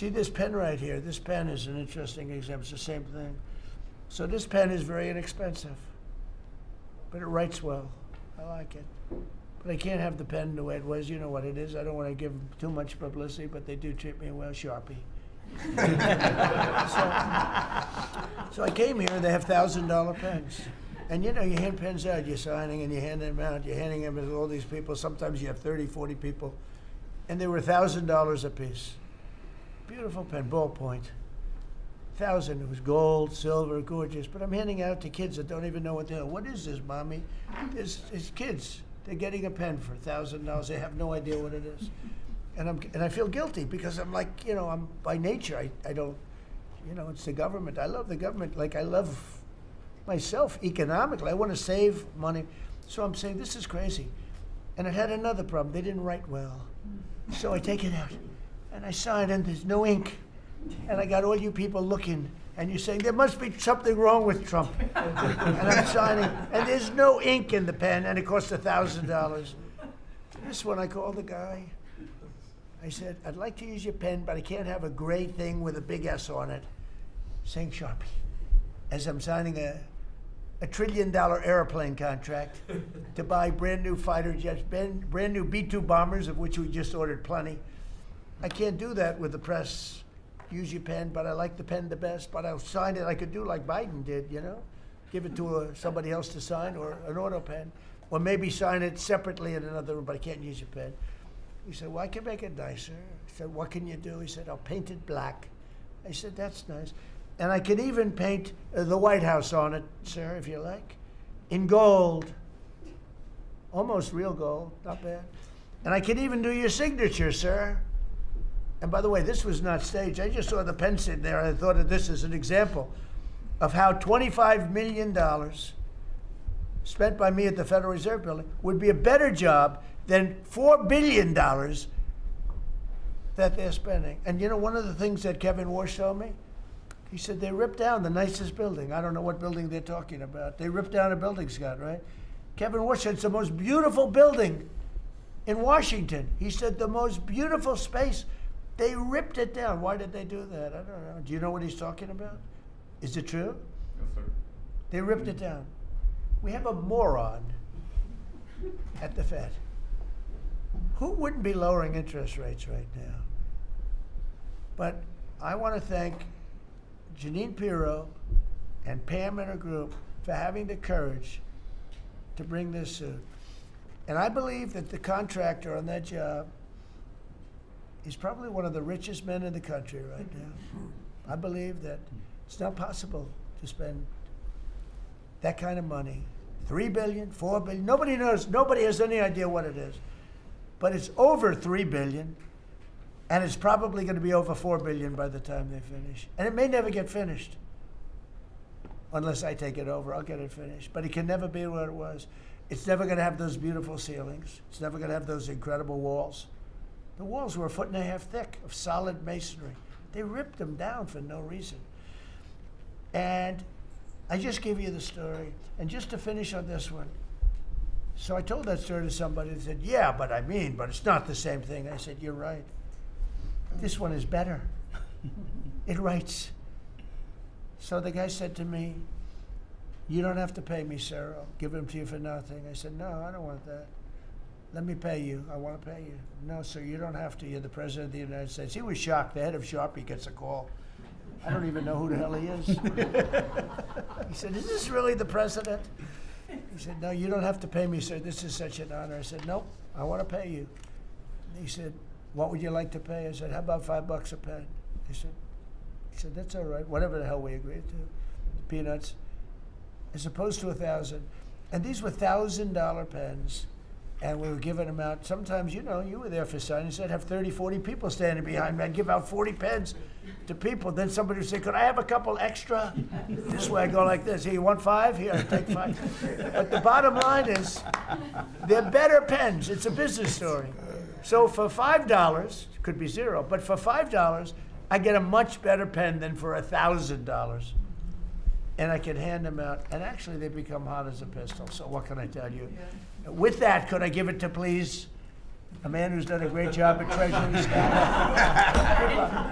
See this pen right here? This pen is an interesting example. It's the same thing. So this pen is very inexpensive, but it writes well. I like it. But I can't have the pen the way it was. You know what it is. I don't want to give too much publicity, but they do treat me well. Sharpie. So I came here, and they have $1,000 pens. And you know, you hand pens out, you're signing, and you hand them out, you're handing them to all these people. Sometimes you have 30, 40 people. And they were $1,000 a piece. Beautiful pen, ballpoint. 1,000. It was gold, silver, gorgeous. But I'm handing out to kids that don't even know what the hell. What is this, Mommy? It's kids. They're getting a pen for $1,000. They have no idea what it is. And I feel guilty because I'm like, you know, I'm by nature, I don't, you know, it's the government. I love the government like I love myself economically. I want to save money. So I'm saying, this is crazy. And it had another problem. They didn't write well. So I take it out and I sign, and there's no ink. And I got all you people looking, and you're saying, there must be something wrong with Trump. And I'm signing, and there's no ink in the pen, and it costs $1,000. This one, I called the guy. I said, I'd like to use your pen, but I can't have a gray thing with a big S on it saying Sharpie. As I'm signing a $1 trillion airplane contract to buy brand new fighter jets, brand new B-2 bombers, of which we just ordered plenty. I can't do that with the press. Use your pen, but I like the pen the best, but I'll sign it. I could do like Biden did, you know? Give it to somebody else to sign, or an auto pen. Or maybe sign it separately in another room, but I can't use your pen. He said, well, I can make it nicer. I said, what can you do? He said, I'll paint it black. I said, that's nice. And I can even paint the White House on it, sir, if you like, in gold. Almost real gold, not bad. And I can even do your signature, sir. And by the way, this was not staged. I just saw the pen sitting there, and I thought of this as an example of how $25 million spent by me at the Federal Reserve Building would be a better job than $4 billion that they're spending. And you know, one of the things that Kevin Warsh told me, he said they ripped down the nicest building. I don't know what building they're talking about. They ripped down a building, Scott, right? Kevin Warsh said it's the most beautiful building in Washington. He said the most beautiful space. They ripped it down. Why did they do that? I don't know. Do you know what he's talking about? Is it true? Yes, sir. They ripped it down. We have a moron at the Fed. Who wouldn't be lowering interest rates right now? But I want to thank Jeanine Pirro and Pam and her group for having the courage to bring this suit. And I believe that the contractor on that job is probably one of the richest men in the country right now. I believe that it's not possible to spend that kind of money. $3 billion, $4 billion, nobody knows, nobody has any idea what it is. But it's over $3 billion, and it's probably going to be over $4 billion by the time they finish. And it may never get finished. Unless I take it over, I'll get it finished. But it can never be what it was. It's never going to have those beautiful ceilings. It's never going to have those incredible walls. The walls were 1.5 feet thick of solid masonry. They ripped them down for no reason. And I just gave you the story. And just to finish on this one, so I told that story to somebody and said, yeah, but it's not the same thing. I said, you're right. This one is better. It writes. So the guy said to me, you don't have to pay me, sir. I'll give them to you for nothing. I said, no, I don't want that. Let me pay you. I want to pay you. No, sir, you don't have to. You're the President of the United States. He was shocked. The head of Sharpie gets a call. I don't even know who the hell he is. He said, is this really the President? He said, no, you don't have to pay me, sir. This is such an honor. I said, nope, I want to pay you. And he said, what would you like to pay? I said, how about $5 a pen? He said, that's all right, whatever the hell we agreed to. Peanuts. As opposed to 1,000. And these were $1,000 pens. And we were giving them out. Sometimes, you know, you were there for signings. I'd have 30, 40 people standing behind me. I'd give out 40 pens to people. Then somebody would say, could I have a couple extra? This way I go like this. Here, you want 5? Here, I'll take 5. But the bottom line is, they're better pens. It's a business story. So for $5, could be 0, but for $5, I get a much better pen than for $1,000. And I can hand them out. And actually, they become hot as a pistol. So what can I tell you? Yeah. With that, could I give it to, please, a man who's done a great job at Treasury staff?